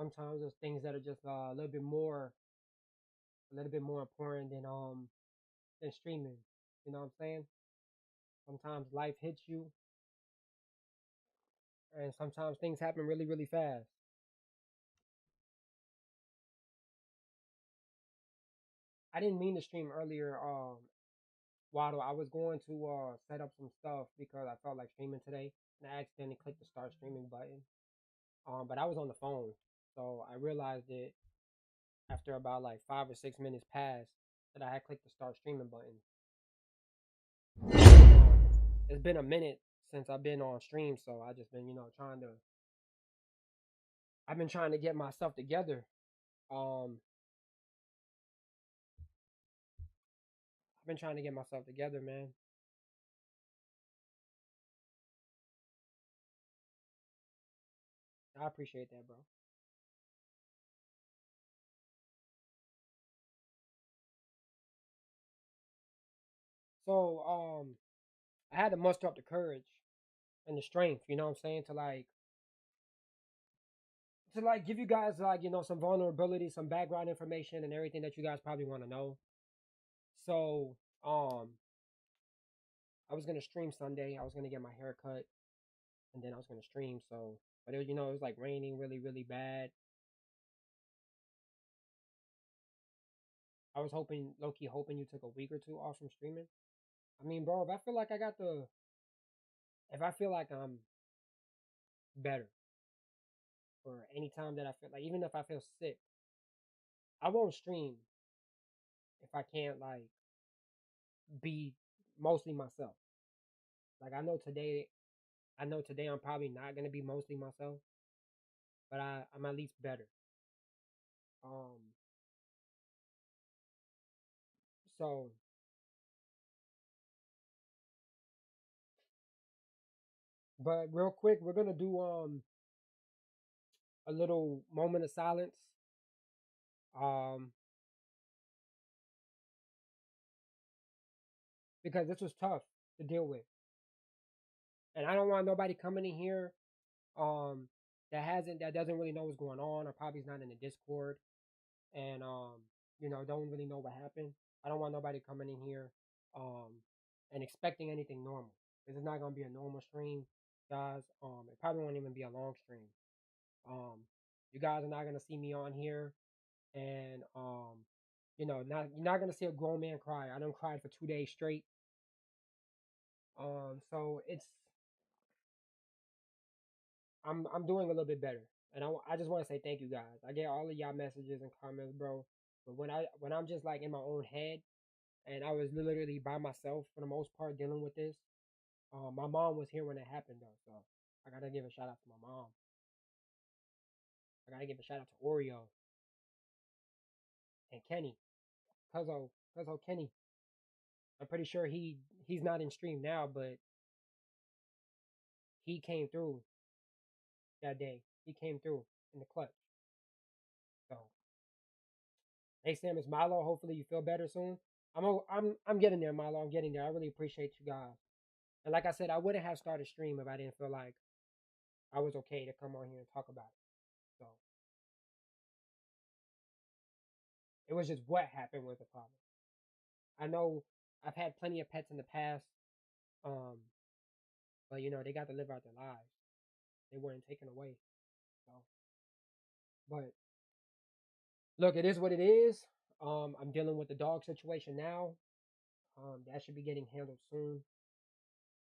sometimes there's things that are just a little bit more important than streaming. You know what I'm saying? Sometimes life hits you, and sometimes things happen really, really fast. I didn't mean to stream earlier. Waddle, I was going to set up some stuff because I felt like streaming today, and I accidentally clicked the start streaming button. But I was on the phone, so I realized it after about like 5 or 6 minutes passed that I had clicked the start streaming button. It's been a minute since I've been on stream, so I just been I've been trying to get myself together. Um, I've been trying to get myself together, man. I appreciate that, bro. So I had to muster up the courage and the strength, you know what I'm saying, to give you guys some vulnerability, some background information and everything that you guys probably want to know. So I was gonna stream Sunday. I was gonna get my hair cut and then I was gonna stream. So but it was like raining really, really bad. I was hoping low key hoping you took a week or two off from streaming. I mean, bro, if I feel like I'm better or any time that I feel like even if I feel sick, I won't stream if I can't like be mostly myself. Like I know today I'm probably not gonna be mostly myself, but I'm at least better. Um, so but real quick, we're gonna do a little moment of silence. Um, because this was tough to deal with, and I don't want nobody coming in here um that doesn't really know what's going on or probably is not in the Discord and don't really know what happened. I don't want nobody coming in here um and expecting anything normal. This is not gonna be a normal stream, guys. It probably won't even be a long stream. Um, you guys are not gonna see me on here and not you're not gonna see a grown man cry. I don't cry for 2 days straight. So I'm doing a little bit better, and I just want to say thank you guys. I get all of y'all messages and comments, bro. But when I'm just like in my own head, and I was literally by myself for the most part dealing with this. My mom was here when it happened though, so I gotta give a shout out to my mom. I gotta give a shout out to Oreo and Kenny, Cuzzo Kenny. I'm pretty sure he's not in stream now, but he came through that day. He came through in the clutch. So hey Sam, it's Milo. Hopefully you feel better soon. I'm getting there, Milo. I'm getting there. I really appreciate you guys. And like I said, I wouldn't have started stream if I didn't feel like I was okay to come on here and talk about it. So it was just what happened was the problem. I know I've had plenty of pets in the past, um, but they got to live out their lives. They weren't taken away. So, but look, it is what it is. I'm dealing with the dog situation now. That should be getting handled soon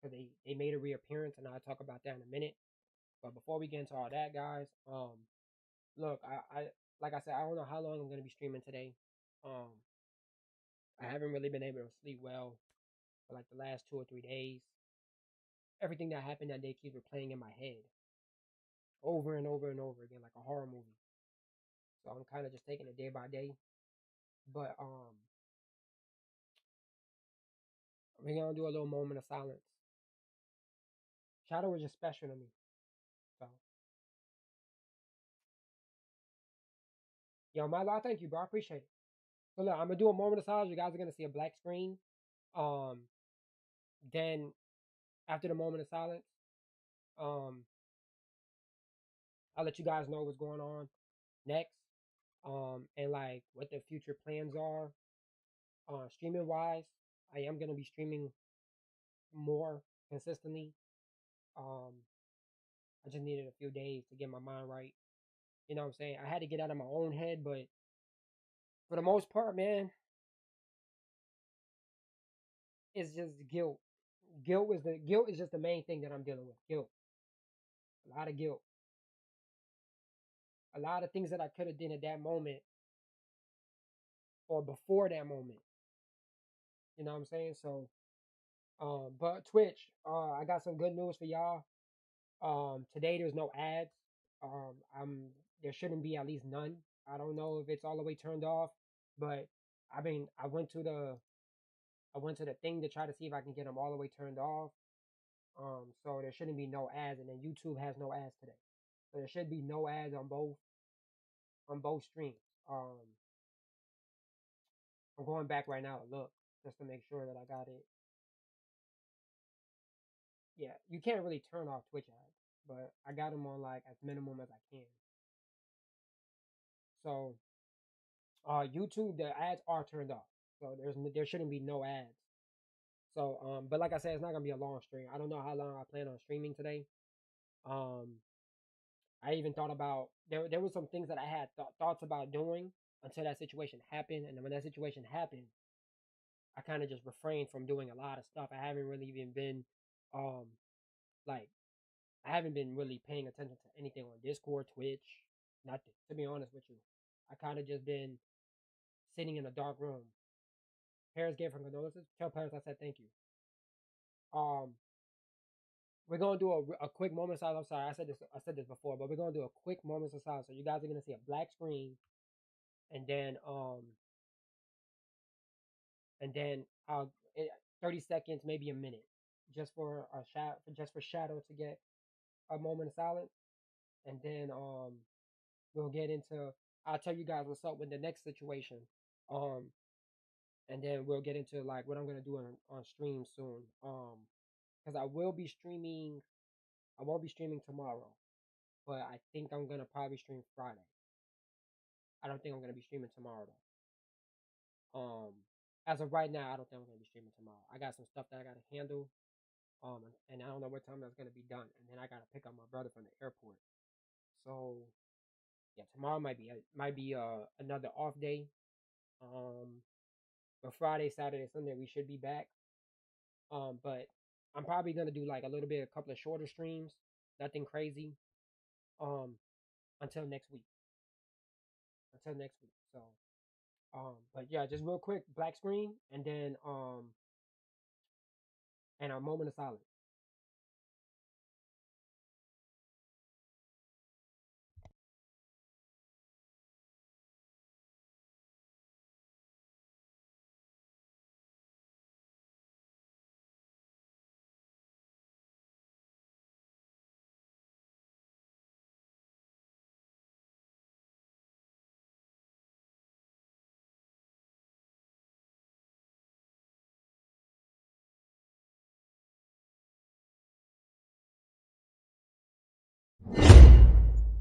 because they made a reappearance, and I'll talk about that in a minute. But before we get into all that, guys, look, I like I said, I don't know how long I'm gonna be streaming today. Um, I haven't really been able to sleep well for like the last 2 or 3 days. Everything that happened that day keeps replaying in my head over and over and over again, like a horror movie. So I'm kind of just taking it day by day. But we're gonna do a little moment of silence. Shadow was just special to me. So yo, my law, thank you, bro. I appreciate it. So look, I'm gonna do a moment of silence. You guys are gonna see a black screen. Um, then after the moment of silence, um, I'll let you guys know what's going on. next, and like what the future plans are, streaming wise. I am gonna be streaming more consistently. Um, I just needed a few days to get my mind right. You know what I'm saying? I had to get out of my own head, but for the most part, man, it's just guilt. Guilt is just the main thing that I'm dealing with. Guilt, a lot of guilt, a lot of things that I could have done at that moment or before that moment. You know what I'm saying? So, but Twitch, I got some good news for y'all. Today there's no ads. I'm There shouldn't be at least none. I don't know if it's all the way turned off, but I went to the thing to try to see if I can get them all the way turned off. So there shouldn't be no ads, and then YouTube has no ads today, so there should be no ads on both streams. Um, I'm going back right now to look just to make sure that I got it. Yeah, you can't really turn off Twitch ads, but I got them on like as minimum as I can. So YouTube, the ads are turned off, so there shouldn't be no ads. So but like I said, it's not gonna be a long stream. I don't know how long I plan on streaming today. Um, I even thought about there was some things that I had thoughts about doing until that situation happened, and then when that situation happened, I kind of just refrained from doing a lot of stuff. I haven't really even been um like I haven't been really paying attention to anything on Discord, Twitch, nothing. To be honest with you, I kind of just been sitting in a dark room. Paris gave her condolences. Tell Paris I said thank you. Um, we're gonna do a quick moment of silence. I'm sorry, I said this before, but we're gonna do a quick moment of silence. So you guys are gonna see a black screen, and then I'll 30 seconds, maybe a minute, just for a just for Shadow to get a moment of silence, and then we'll get into. I'll tell you guys what's up with the next situation. Um, and then we'll get into like what I'm gonna do on stream soon. Because I will be streaming. I won't be streaming tomorrow, but I think I'm gonna probably stream Friday. I don't think I'm gonna be streaming tomorrow though. As of right now, I don't think I'm gonna be streaming tomorrow. I got some stuff that I gotta handle. And I don't know what time that's gonna be done. And then I gotta pick up my brother from the airport. So yeah, tomorrow might be another off day. Um, but Friday, Saturday, Sunday we should be back. But I'm probably gonna do like a couple of shorter streams, nothing crazy. Um, until next week. Until next week. So but yeah, just real quick, black screen, and then and a moment of silence.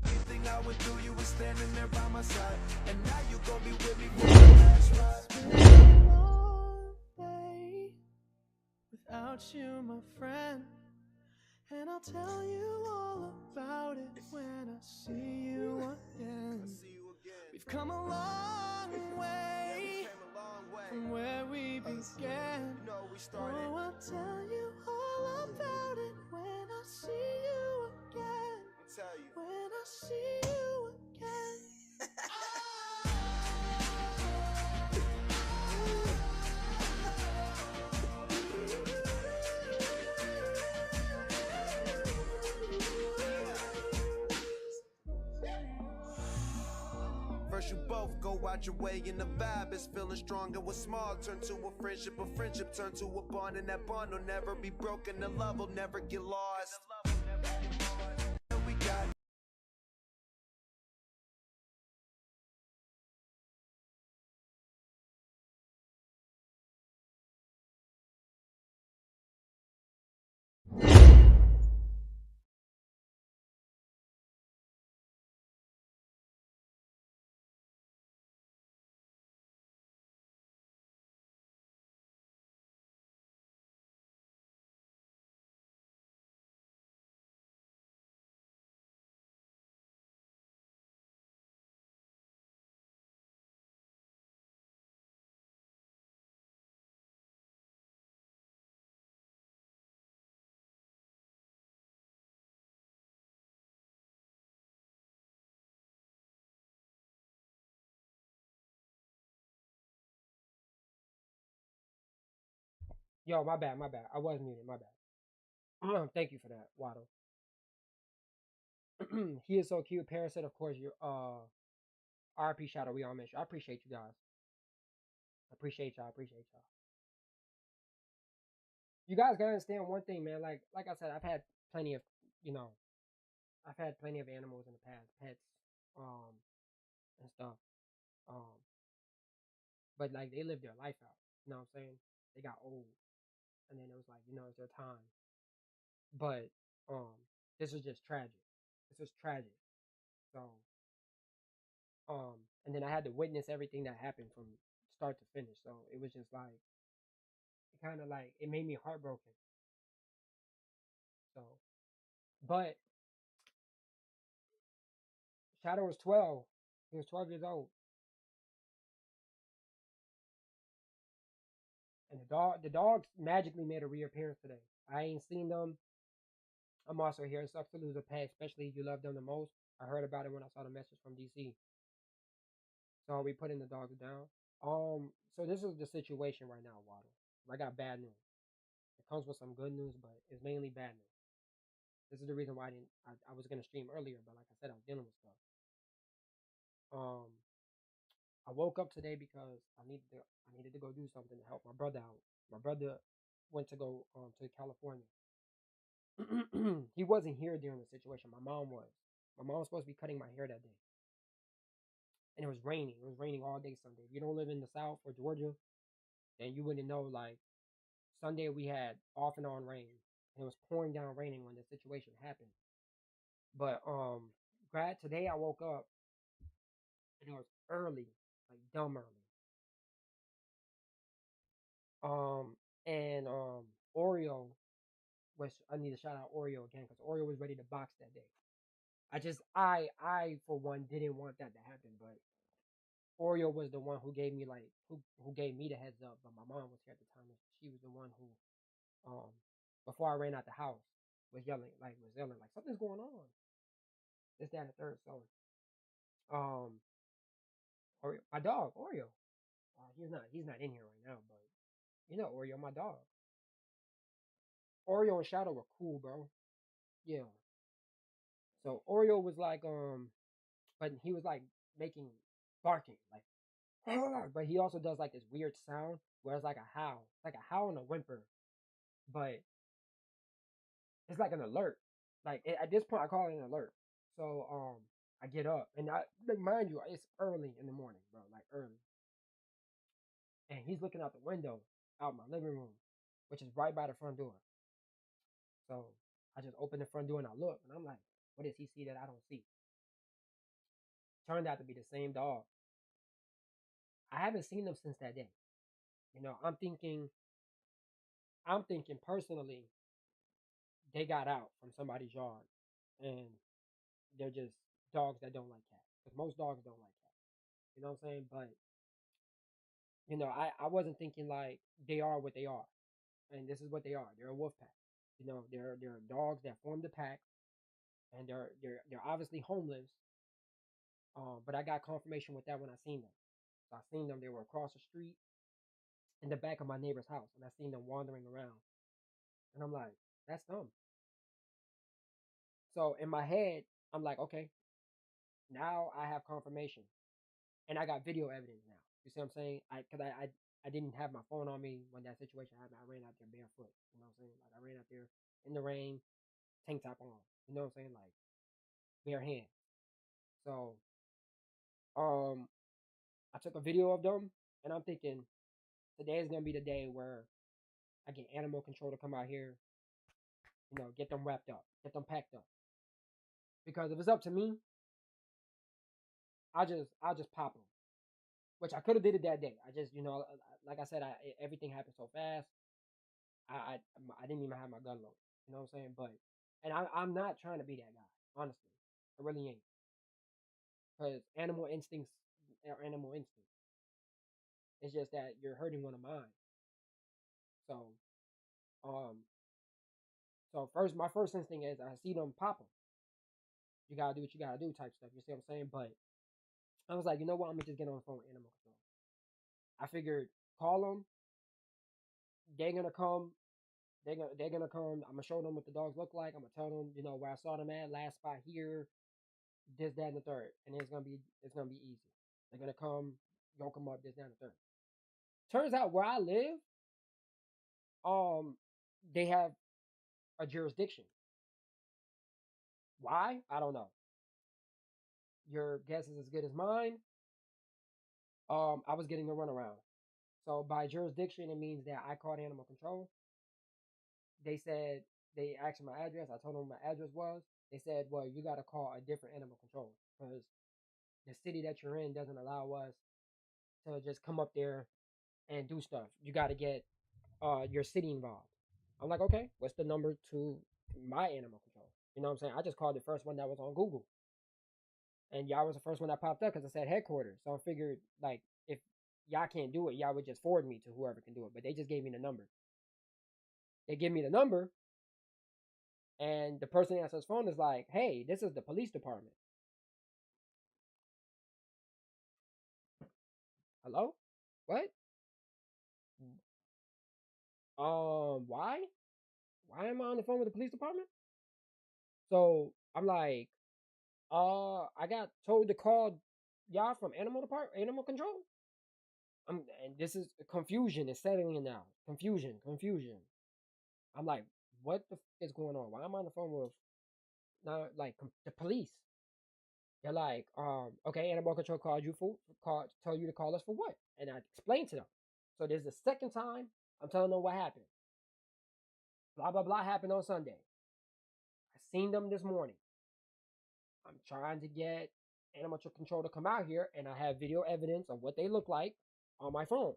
Everything I went through, you were standing there by my side, and now you gon' be with me for the last ride. It's been a long day without you, my friend, and I'll tell you all about it when I see you again. We've come a long way from where we began. Oh, I'll tell you all about it when I see you again. When I see you again. First you both go out your way and the vibe is feeling strong, and what's small turn to a friendship turn to a bond, and that bond will never be broken, the love will never get lost. Yo, my bad, my bad. I was muted, my bad. Thank you for that, Waddle. He is so cute. Parasite, of course, your RP Shadow, we all mentioned. I appreciate you guys. I appreciate y'all. I appreciate y'all. You guys gotta understand one thing, man. Like I said, I've had plenty of, you know, I've had plenty of animals in the past, pets, um, and stuff. Um, but like they lived their life out. You know what I'm saying? They got old, and then it was like, it's their time. But um, this is just tragic. This is tragic. So and then I had to witness everything that happened from start to finish. So it was just like it kind of like it made me heartbroken. So, but Shadow was 12. He was 12 years old, and the dogs magically made a reappearance today. I ain't seen them. I'm also here. It sucks to lose a pet, especially if you love them the most. I heard about it when I saw the message from DC. So we putting the dogs down. So this is the situation right now, Waddle. I got bad news. It comes with some good news, but it's mainly bad news. This is the reason why I was gonna stream earlier, but like I said, I was dealing with stuff. Um, I woke up today because I needed to go do something to help my brother out. My brother went to go to California. He wasn't here during the situation. My mom was. My mom was supposed to be cutting my hair that day, and it was raining. It was raining all day Sunday. If you don't live in the South or Georgia, then you wouldn't know. Like Sunday, we had off and on rain, and it was pouring down raining when the situation happened. But glad today I woke up and it was early, like dumb early. Um, and Oreo, which I need to shout out Oreo again because Oreo was ready to box that day. I for one didn't want that to happen, but Oreo was the one who gave me like who gave me the heads up. But my mom was here at the time, and she was the one who um before I ran out the house was yelling like something's going on. This that and the third. So um Oreo, my dog Oreo, he's not in here right now, but Oreo, my dog. Oreo and Shadow were cool, bro. Yeah. So Oreo was like, but he was like making barking, like, but he also does like this weird sound where it's like a howl, like a howl and a whimper, but it's like an alert. Like at this point, I call it an alert. So I get up and like mind you, it's early in the morning, bro, like early, and he's looking out the window out my living room, which is right by the front door. So I just open the front door and I look, and I'm like, what does he see that I don't see? Turned out to be the same dog. I haven't seen them since that day. I'm thinking personally, they got out from somebody's yard, and they're just dogs that don't like cats. Because most dogs don't like cats. You know what I'm saying? But I wasn't thinking like they are what they are, and this is what they are. They're a wolf pack. They're dogs that formed a pack, and they're obviously homeless. But I got confirmation with that when I seen them. So I seen them. They were across the street in the back of my neighbor's house, and I seen them wandering around. And I'm like, that's them. So in my head, I'm like, okay, now I have confirmation, and I got video evidence now. You see what I'm saying? I didn't have my phone on me when that situation happened. I ran out there barefoot. You know what I'm saying? Like I ran out there in the rain, tank top on. You know what I'm saying? Like bare hand. So I took a video of them, and I'm thinking today is gonna be the day where I get animal control to come out here. Get them wrapped up, get them packed up. Because if it's up to me, I'll just pop them, which I could have did it that day. I just like I said, everything happened so fast. I didn't even have my gun loaded. You know what I'm saying? But and I'm not trying to be that guy. Honestly, I really ain't. Because animal instincts are animal instincts. It's just that you're hurting one of mine. So um my first instinct is I see them pop them. You gotta do what you gotta do type stuff. You see what I'm saying? But I was like, you know what? I'm gonna just get on the phone with animal control. I figured call them, they're gonna come. They're gonna come. I'm gonna show them what the dogs look like. I'm gonna tell them, where I saw them at, last spot here, this, that, and the third, and it's gonna be easy. They're gonna come, yoke them up, this, that, and the third. Turns out where I live, um, they have a jurisdiction. Why? I don't know. Your guess is as good as mine. I was getting a runaround. So by jurisdiction, it means that I called animal control. They said they asked my address. I told them what my address was. They said, "Well, you got to call a different animal control because the city that you're in doesn't allow us to just come up there and do stuff. You got to get your city involved." I'm like, "Okay, what's the number to my animal control?" You know what I'm saying? I just called the first one that was on Google, and y'all was the first one that popped up because it said headquarters. So I figured, like, if y'all can't do it, y'all would just forward me to whoever can do it. But they just gave me the number. They give me the number, and the person that answers the phone is like, "Hey, this is the police department." Hello? What? Why? Why am I on the phone with the police department? So I'm like, I got told to call y'all from animal control. And this is confusion is settling in now. Confusion. I'm like, what the is going on? Why am I on the phone with now like the police? They're like, okay, animal control tell you to call us for what? And I explained to them. So there's the second time I'm telling them what happened. Blah blah blah happened on Sunday. I seen them this morning. I'm trying to get animal control to come out here, and I have video evidence of what they look like on my phone.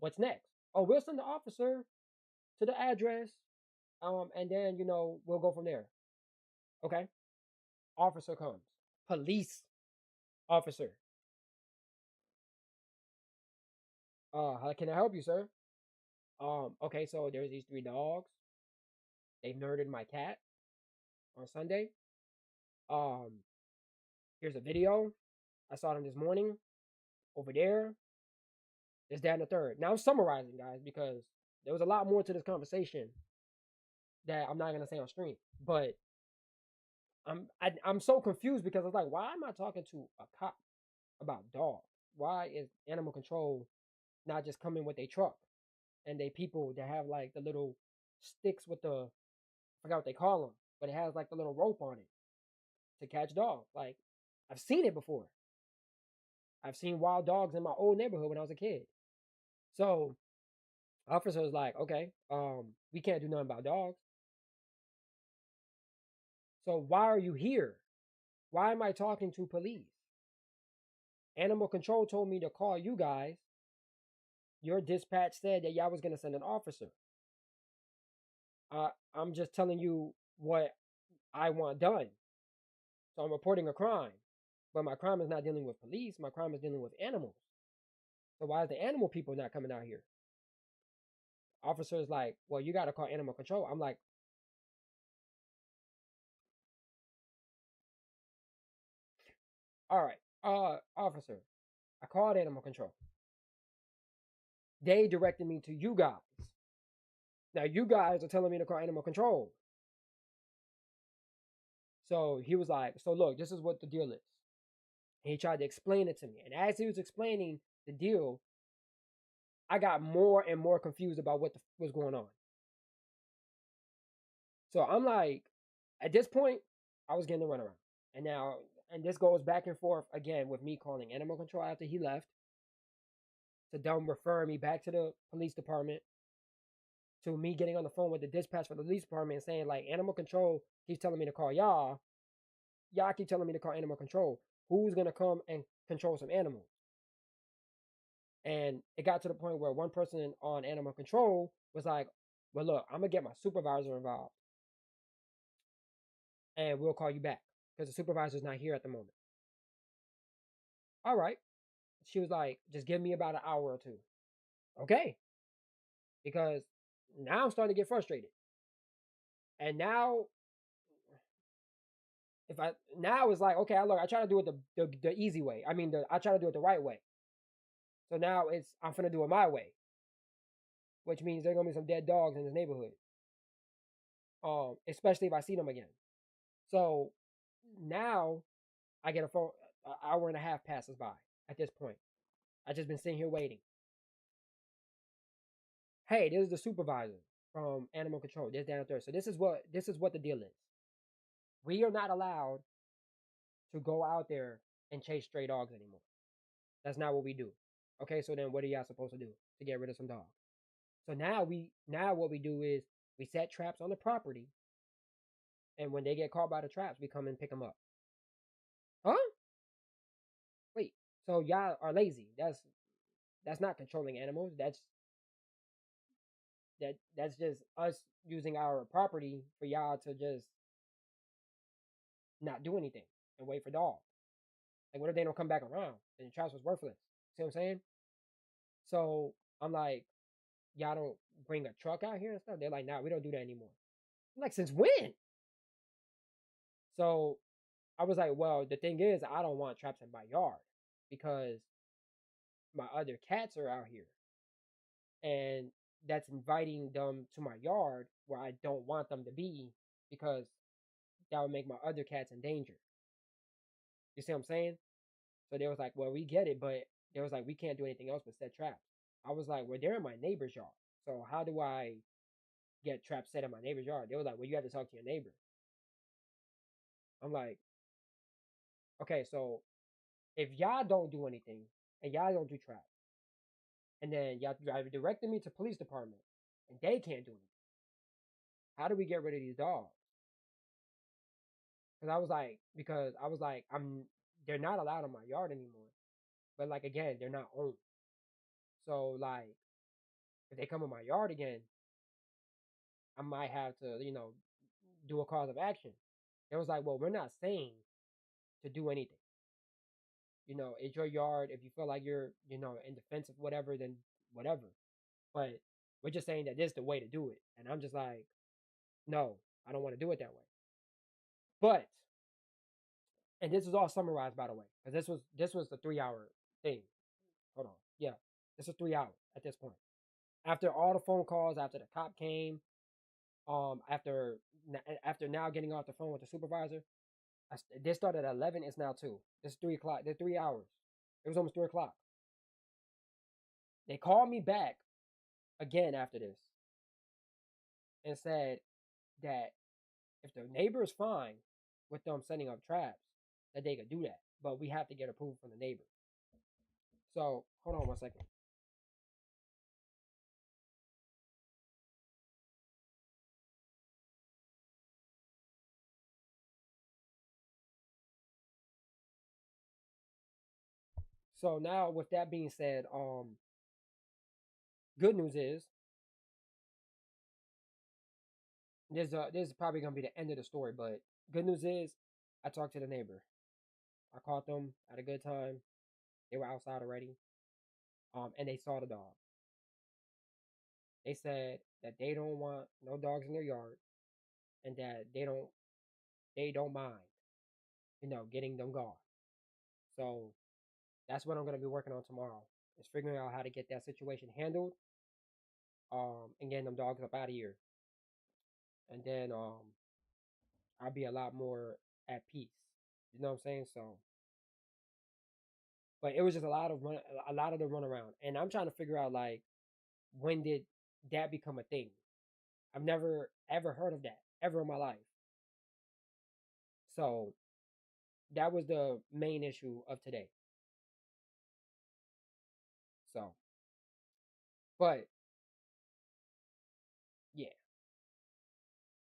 What's next? Oh, we'll send the officer to the address, and then we'll go from there. Okay. Officer comes. Police officer. How can I help you, sir? Okay, so there's these three dogs. They murdered my cat on Sunday. Um, Here's a video. I saw them this morning over there. There's that and the third. Now I'm summarizing, guys, because there was a lot more to this conversation that I'm not gonna say on stream. But I'm so confused because it's like, why am I talking to a cop about dogs? Why is animal control not just coming with a truck and they people that have like the little sticks with the I forgot what they call them, but it has like the little rope on it to catch dogs. Like I've seen it before. I've seen wild dogs in my old neighborhood when I was a kid. So officer was like, okay, we can't do nothing about dogs. So why are you here? Why am I talking to police? Animal control told me to call you guys. Your dispatch said that y'all was gonna send an officer. I'm just telling you what I want done. So I'm reporting a crime. But my crime is not dealing with police. My crime is dealing with animals. So why is the animal people not coming out here? Officer is like, well, you got to call animal control. I'm like, all right, officer, I called animal control. They directed me to you guys. Now you guys are telling me to call animal control. So he was like, so look, this is what the deal is. And he tried to explain it to me. And as he was explaining the deal, I got more and more confused about what was going on. So I'm like, at this point, I was getting the runaround. And this goes back and forth again with me calling animal control after he left, to them referring me back to the police department, to me getting on the phone with the dispatch for the police department and saying, like, animal control keeps telling me to call y'all. Y'all keep telling me to call animal control. Who's going to come and control some animals? And it got to the point where one person on animal control was like, well, look, I'm going to get my supervisor involved and we'll call you back because the supervisor's not here at the moment. All right. She was like, just give me about an hour or two. Okay. Because now I'm starting to get frustrated. And now, if I now it's like, okay, look, I try to do it the easy way. I mean, I try to do it the right way. So now I'm gonna do it my way. which means there are gonna be some dead dogs in this neighborhood. Especially if I see them again. So now I get a phone. An hour and a half passes by at this point. I just been sitting here waiting. Hey, this is the supervisor from animal control. This down there. So this is what the deal is. We are not allowed to go out there and chase stray dogs anymore. That's not what we do. Okay, so then what are y'all supposed to do to get rid of some dogs? So now what we do is we set traps on the property, and when they get caught by the traps, we come and pick them up. Huh? Wait. So y'all are lazy. That's not controlling animals. That's just us using our property for y'all to just not do anything and wait for dogs. Like, what if they don't come back around? And the traps was worthless. See what I'm saying? So I'm like, y'all don't bring a truck out here and stuff. They're like, nah, we don't do that anymore. I'm like, since when? So I was like, well, the thing is, I don't want traps in my yard because my other cats are out here, and that's inviting them to my yard where I don't want them to be because that would make my other cats in danger. You see what I'm saying? So they was like, well, we get it, but they was like, we can't do anything else but set traps. I was like, well, they're in my neighbor's yard. So how do I get traps set in my neighbor's yard? They was like, well, you have to talk to your neighbor. I'm like, okay, so if y'all don't do anything and y'all don't do traps, and then y'all directed me to police department and they can't do anything, how do we get rid of these dogs? Because I was like, they're not allowed in my yard anymore. But like again, they're not owned. So like if they come in my yard again, I might have to, do a cause of action. It was like, well, we're not saying to do anything. It's your yard. If you feel like you're, in defense of whatever, then whatever. But we're just saying that this is the way to do it. And I'm just like, no, I don't want to do it that way. But and this was all summarized by the way, because this was the 3 hour thing. Hold on. Yeah. This was 3 hours at this point. After all the phone calls, after the cop came, after now getting off the phone with the supervisor, this started at 11. It's now 2. It's 3 o'clock. They're 3 hours. It was almost 3 o'clock. They called me back again after this and said that if the neighbor is fine with them setting up traps, that they could do that. But we have to get approval from the neighbor. So hold on 1 second. So now with that being said, good news is this is probably gonna be the end of the story, but good news is I talked to the neighbor. I caught them at a good time. They were outside already. And they saw the dog. They said that they don't want no dogs in their yard and that they don't mind, getting them gone. So that's what I'm gonna be working on tomorrow. Is figuring out how to get that situation handled, and getting them dogs up out of here. And then I'll be a lot more at peace. You know what I'm saying? So but it was just a lot of the run around. And I'm trying to figure out like when did that become a thing? I've never ever heard of that ever in my life. So that was the main issue of today. So, but yeah,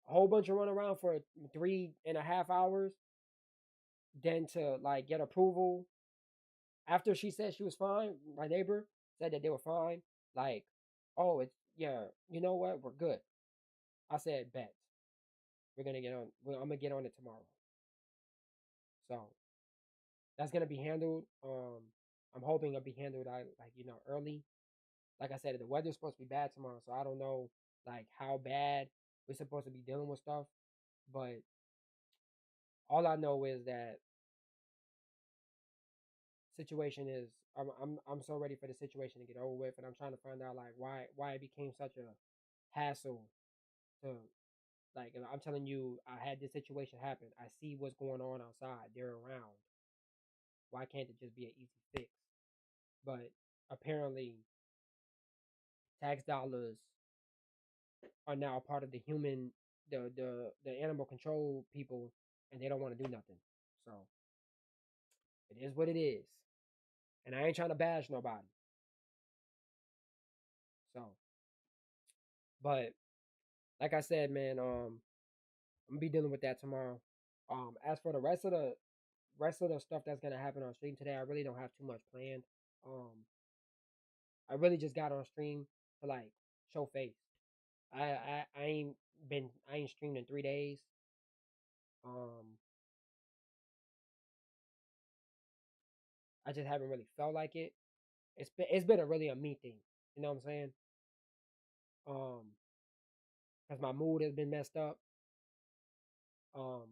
a whole bunch of run around for 3.5 hours, then to like get approval after she said she was fine. My neighbor said that they were fine. Like, oh, it's yeah, you know what? We're good. I said, bet we're gonna get on. I'm gonna get on it tomorrow. So that's gonna be handled. I'm hoping it'll be handled like early. Like I said, the weather's supposed to be bad tomorrow, so I don't know like how bad we're supposed to be dealing with stuff. But all I know is that situation is I'm so ready for the situation to get over with, and I'm trying to find out like why it became such a hassle to like. I'm telling you, I had this situation happen. I see what's going on outside. They're around. Why can't it just be an easy fix? But apparently, tax dollars are now a part of the human, the animal control people, and they don't want to do nothing. So it is what it is, and I ain't trying to bash nobody. So, but like I said, man, I'm gonna be dealing with that tomorrow. As for the rest of the stuff that's gonna happen on stream today, I really don't have too much planned. Um, I really just got on stream to like show face. I ain't streamed in 3 days. Um, I just haven't really felt like it. It's been a really a me thing. You know what I'm saying? Um, because my mood has been messed up. Um,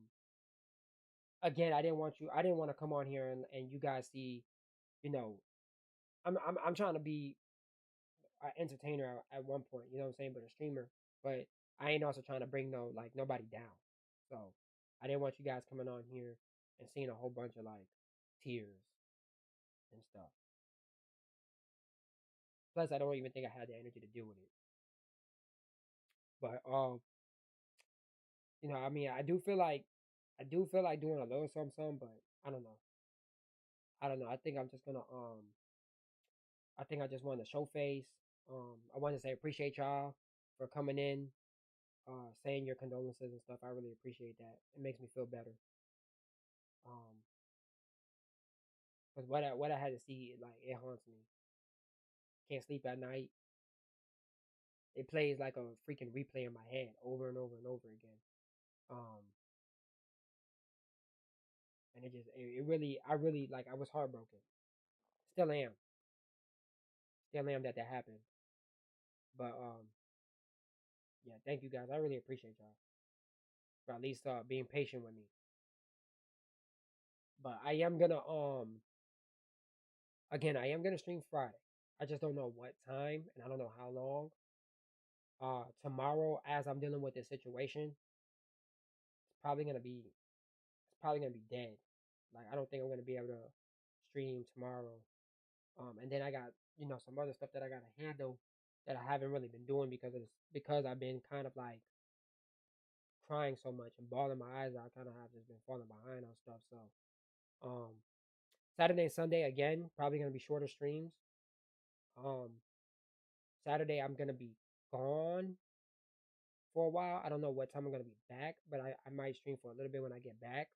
again, I didn't want to come on here and you guys see, you know, I'm trying to be an entertainer at one point, you know what I'm saying, but a streamer. But I ain't also trying to bring nobody down. So I didn't want you guys coming on here and seeing a whole bunch of like tears and stuff. Plus, I don't even think I had the energy to deal with it. But I mean, I do feel like doing a little something, but I don't know. I don't know. I think I'm just gonna I think I just want to show face. I want to say appreciate y'all for coming in, saying your condolences and stuff. I really appreciate that. It makes me feel better. Because what I had to see, like it haunts me. Can't sleep at night. It plays like a freaking replay in my head over and over and over again. Um, and it really, I really like, I was heartbroken. Still am. Still am that happened. But yeah, thank you guys. I really appreciate y'all for at least being patient with me. But I am gonna again, I am gonna stream Friday. I just don't know what time and I don't know how long. Tomorrow, as I'm dealing with this situation, it's probably gonna be dead. Like I don't think I'm gonna be able to stream tomorrow. And then I got some other stuff that I gotta handle that I haven't really been doing because I've been kind of like crying so much and bawling my eyes out. Kind of have just been falling behind on stuff. So um, Saturday and Sunday again probably gonna be shorter streams. Um, Saturday I'm gonna be gone for a while. I don't know what time I'm gonna be back, but I might stream for a little bit when I get back.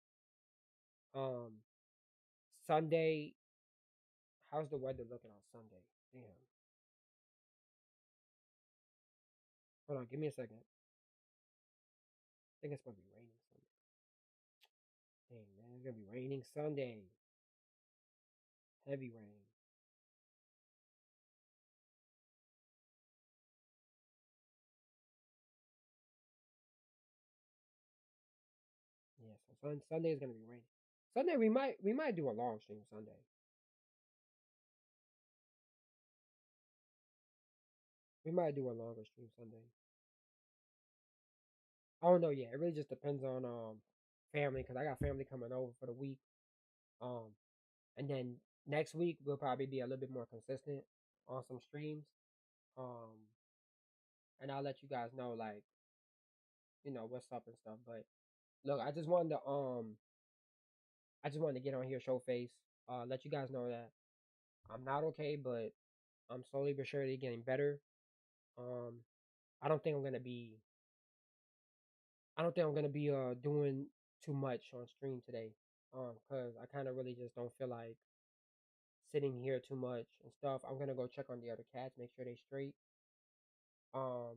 Um, Sunday, how's the weather looking on Sunday? Damn. Hold on, give me a second. I think it's supposed to be raining Sunday. Dang man, it's gonna be raining Sunday. Heavy rain. Yeah, so Sunday is gonna be raining. Sunday we might do a long stream Sunday. We might do a longer stream Sunday. I don't know yet. It really just depends on family because I got family coming over for the week. Um, and then next week we'll probably be a little bit more consistent on some streams. Um, and I'll let you guys know like what's up and stuff. But look, I just wanted to get on here, show face, let you guys know that I'm not okay, but I'm slowly but surely getting better. Um, I don't think I'm gonna be I don't think I'm gonna be doing too much on stream today. Cause I kind of really just don't feel like sitting here too much and stuff. I'm gonna go check on the other cats, make sure they straight. Um,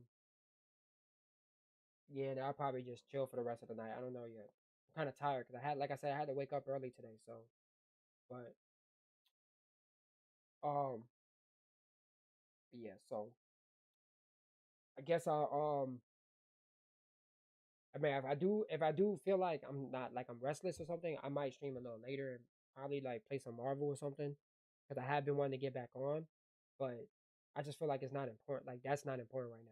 yeah, and I'll probably just chill for the rest of the night. I don't know yet. I'm kind of tired because like I said, I had to wake up early today. So, but um, yeah. So I guess I mean, if I do feel like I'm not like I'm restless or something, I might stream a little later and probably like play some Marvel or something. because I have been wanting to get back on, but I just feel like it's not important. Like that's not important right now.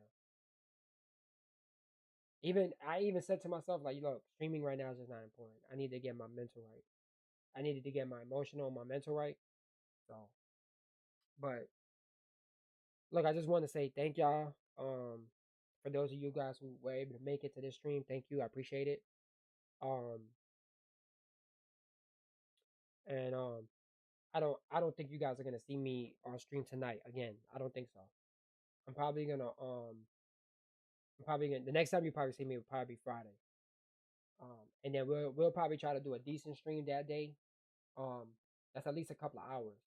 Even I even said to myself, like, look, streaming right now is just not important. I need to get my mental right. I needed to get my emotional, my mental right. So, but look, I just want to say thank y'all. For those of you guys who were able to make it to this stream, thank you. I appreciate it. Um, and I don't think you guys are gonna see me on stream tonight again. I don't think so. I'm probably gonna I'm probably gonna the next time you probably see me will probably be Friday. And then we'll probably try to do a decent stream that day. Um, that's at least a couple of hours.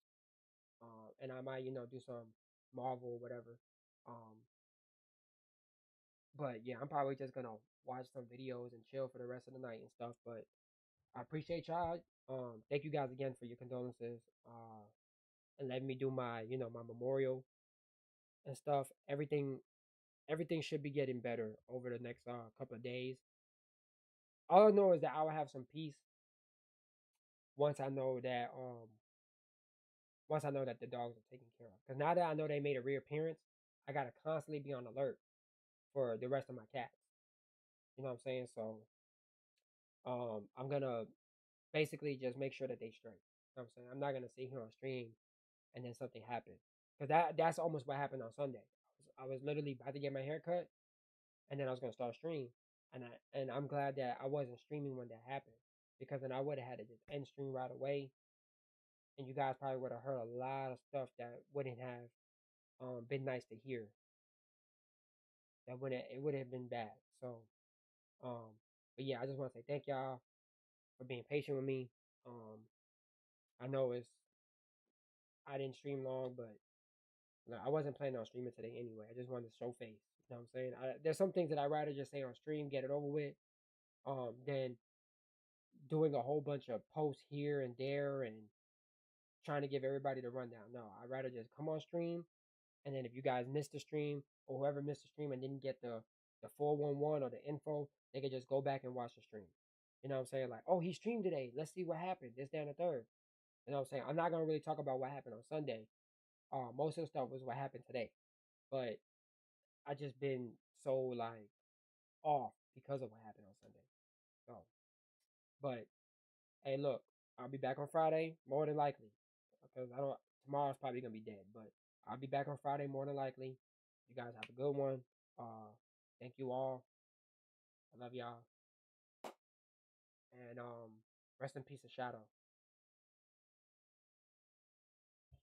And I might do some Marvel or whatever. Um, but yeah, I'm probably just gonna watch some videos and chill for the rest of the night and stuff. But I appreciate y'all. Thank you guys again for your condolences. And letting me do my my memorial and stuff. Everything should be getting better over the next couple of days. All I know is that I will have some peace once I know that the dogs are taken care of. Because now that I know they made a reappearance, I gotta constantly be on alert for the rest of my cats. You know what I'm saying? So I'm gonna basically just make sure that they straight. You know what I'm saying? I'm not gonna sit here on stream and then something happens. Because that's almost what happened on Sunday. I was literally about to get my hair cut and then I was gonna start stream. And I'm glad that I wasn't streaming when that happened. Because then I would have had to just end stream right away. And you guys probably would have heard a lot of stuff that wouldn't have been nice to hear. That wouldn't it would have been bad. So um but yeah, I just want to say thank y'all for being patient with me. Um I know I didn't stream long, but I wasn't planning on streaming today anyway. I just wanted to show face. You know what I'm saying? There's some things that I'd rather just say on stream, get it over with, than doing a whole bunch of posts here and there and trying to give everybody the rundown. No, I'd rather just come on stream, and then if you guys missed the stream or whoever missed the stream and didn't get the 411 or the info, they could just go back and watch the stream. You know what I'm saying? Like, oh, he streamed today. Let's see what happened. This, down, the third. You know what I'm saying? I'm not gonna really talk about what happened on Sunday. Most of the stuff was what happened today, but I just been so like off because of what happened on Sunday. So, but hey, look, I'll be back on Friday more than likely because I don't. Tomorrow's probably gonna be dead, but I'll be back on Friday more than likely. You guys have a good one. Thank you all. I love y'all, and rest in peace, of Shadow.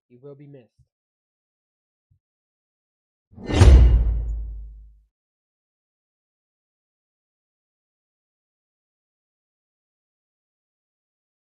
He will be missed.